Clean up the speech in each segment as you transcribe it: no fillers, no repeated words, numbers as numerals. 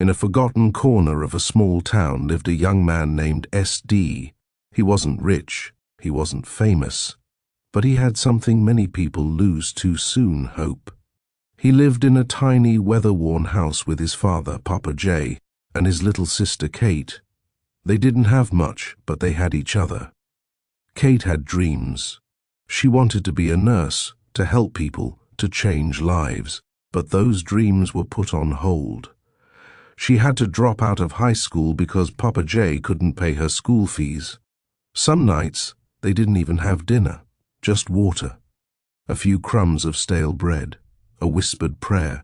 In a forgotten corner of a small town lived a young man named SD. He wasn't rich, he wasn't famous, but he had something many people lose too soon: hope. He lived in a tiny, weather-worn house with his father, Papa J, and his little sister, Kate. They didn't have much, but they had each other. Kate had dreams. She wanted to be a nurse, to help people, to change lives, but those dreams were put on hold. She had to drop out of high school because Papa J couldn't pay her school fees. Some nights, they didn't even have dinner, just water, a few crumbs of stale bread, a whispered prayer.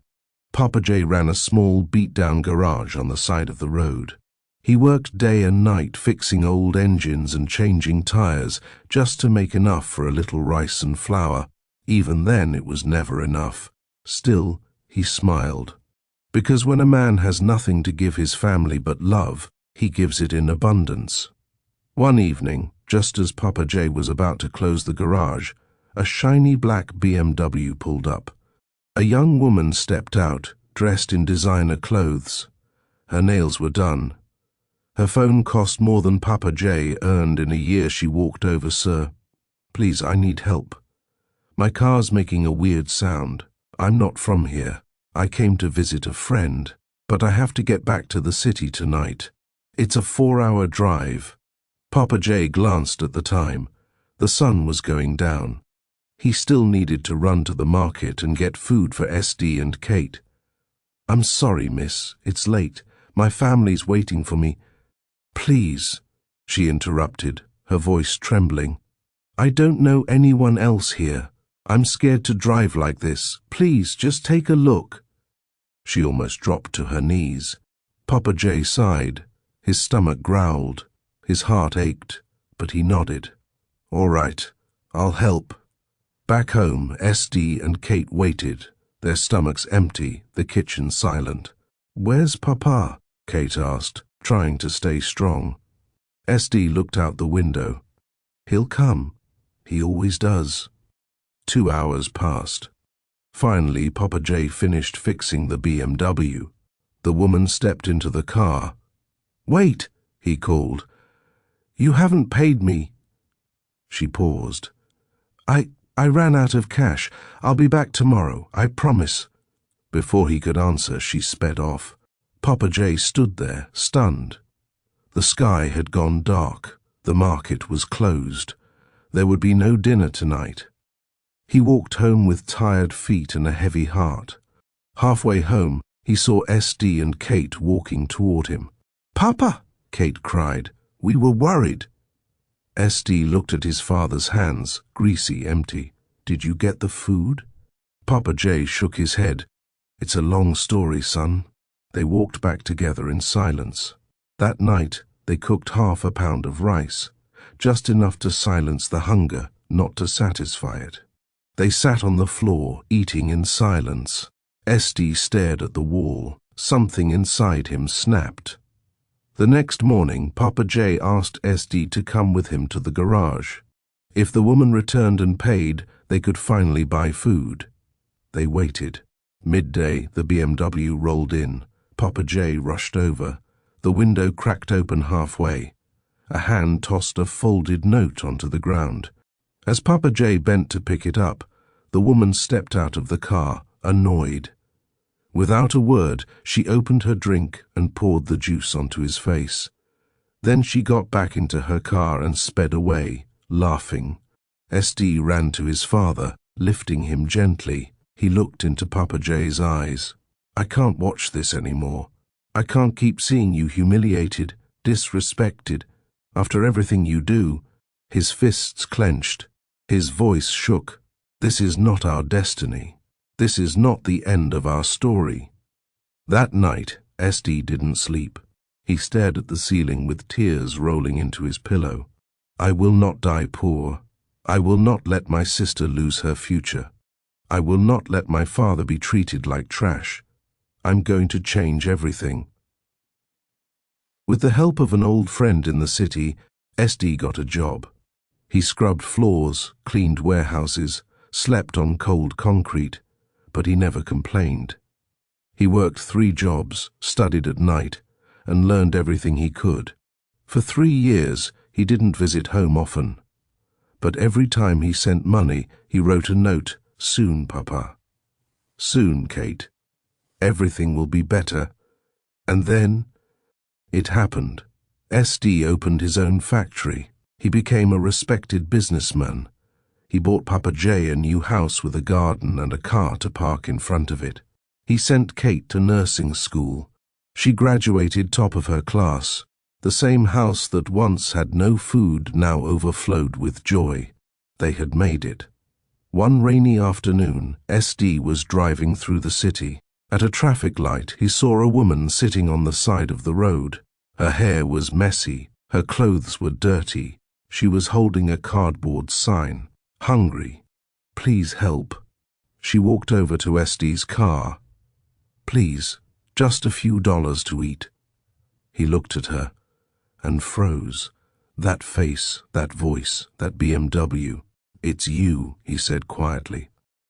Papa J ran a small, beat-down garage on the side of the road. He worked day and night fixing old engines and changing tires just to make enough for a little rice and flour. Even then, it was never enough. Still, he smiled. Because when a man has nothing to give his family but love, he gives it in abundance. One evening, just as Papa J was about to close the garage, a shiny black BMW pulled up. A young woman stepped out, dressed in designer clothes. Her nails were done. Her phone cost more than Papa J earned in a year. She walked over. "Sir, please, I need help. My car's making a weird sound. I'm not from here. I came to visit a friend, but I have to get back to the city tonight. It's a 4-hour drive." Papa J glanced at the time. The sun was going down. He still needed to run to the market and get food for SD and Kate. "I'm sorry, miss. It's late. My family's waiting for me." "Please," she interrupted, her voice trembling. "I don't know anyone else here. I'm scared to drive like this. Please, just take a look." She almost dropped to her knees. Papa J sighed. His stomach growled. His heart ached, but he nodded. "All right, I'll help." Back home, SD and Kate waited, their stomachs empty, the kitchen silent. "Where's Papa?" Kate asked, trying to stay strong. SD looked out the window. "He'll come. He always does." 2 hours passed. Finally, Papa J finished fixing the BMW. The woman stepped into the car. "Wait," he called. "You haven't paid me." She paused. I ran out of cash. I'll be back tomorrow, I promise." Before he could answer, she sped off. Papa J stood there, stunned. The sky had gone dark. The market was closed. There would be no dinner tonight. He walked home with tired feet and a heavy heart. Halfway home, he saw SD and Kate walking toward him. "Papa!" Kate cried. "We were worried." SD looked at his father's hands, greasy, empty. "Did you get the food?" Papa J shook his head. "It's a long story, son." They walked back together in silence. That night, they cooked 1/2 pound of rice, just enough to silence the hunger, not to satisfy it. They sat on the floor, eating in silence. SD stared at the wall. Something inside him snapped. The next morning, Papa J asked SD to come with him to the garage. If the woman returned and paid, they could finally buy food. They waited. Midday, the BMW rolled in. Papa J rushed over. The window cracked open halfway. A hand tossed a folded note onto the ground. As Papa J bent to pick it up, the woman stepped out of the car, annoyed. Without a word, she opened her drink and poured the juice onto his face. Then she got back into her car and sped away, laughing. SD ran to his father, lifting him gently. He looked into Papa J's eyes. "I can't watch this anymore. I can't keep seeing you humiliated, disrespected, after everything you do." His fists clenched. His voice shook. "This is not our destiny. This is not the end of our story." That night, SD didn't sleep. He stared at the ceiling with tears rolling into his pillow. "I will not die poor. I will not let my sister lose her future. I will not let my father be treated like trash. I'm going to change everything." With the help of an old friend in the city, SD got a job. He scrubbed floors, cleaned warehouses, slept on cold concrete, but he never complained. He worked 3 jobs, studied at night, and learned everything he could. For 3 years, he didn't visit home often. But every time he sent money, he wrote a note, "Soon, Papa. Soon, Kate. Everything will be better." And then, it happened. SD opened his own factory. He became a respected businessman. He bought Papa J a new house with a garden and a car to park in front of it. He sent Kate to nursing school. She graduated top of her class. The same house that once had no food now overflowed with joy. They had made it. One rainy afternoon, SD was driving through the city. At a traffic light, he saw a woman sitting on the side of the road. Her hair was messy. Her clothes were dirty. She was holding a cardboard sign. "Hungry. Please help." She walked over to SD's car. "Please, just a few dollars to eat." He looked at her and froze. That face, that voice, that BMW. "It's you," he said quietly.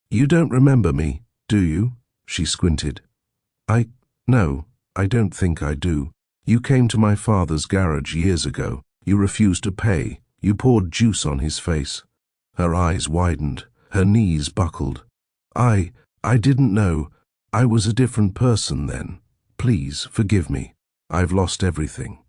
"You don't remember me, do you?" She squinted. No, I don't think I do. You came to my father's garage years ago. You refused to pay. You poured juice on his face." Her eyes widened. Her knees buckled. I didn't know. I was a different person then. Please, forgive me. I've lost everything."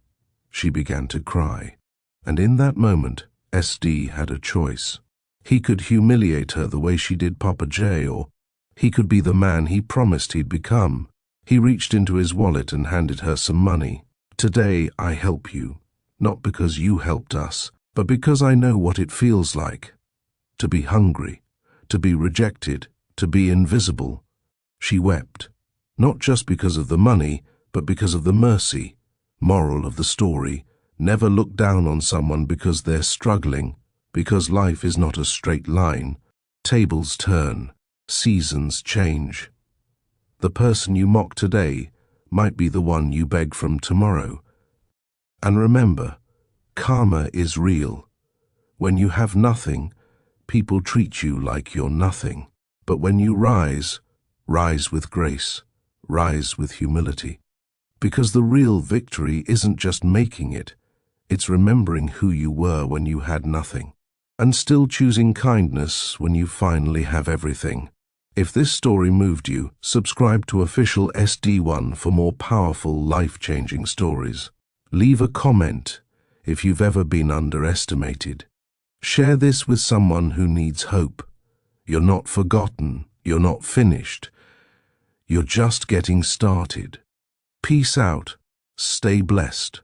She began to cry. And in that moment, SD had a choice. He could humiliate her the way she did Papa J, or he could be the man he promised he'd become. He reached into his wallet and handed her some money. "Today I help you, not because you helped us, but because I know what it feels like. To be hungry, to be rejected, to be invisible." She wept, not just because of the money, but because of the mercy. Moral of the story: never look down on someone because they're struggling, because life is not a straight line. Tables turn, seasons change. The person you mock today might be the one you beg from tomorrow. And remember, karma is real. When you have nothing, people treat you like you're nothing. But when you rise, rise with grace, rise with humility. Because the real victory isn't just making it, it's remembering who you were when you had nothing, and still choosing kindness when you finally have everything. If this story moved you, subscribe to Official SD1 for more powerful, life-changing stories. Leave a comment if you've ever been underestimated. Share this with someone who needs hope. You're not forgotten. You're not finished. You're just getting started. Peace out. Stay blessed.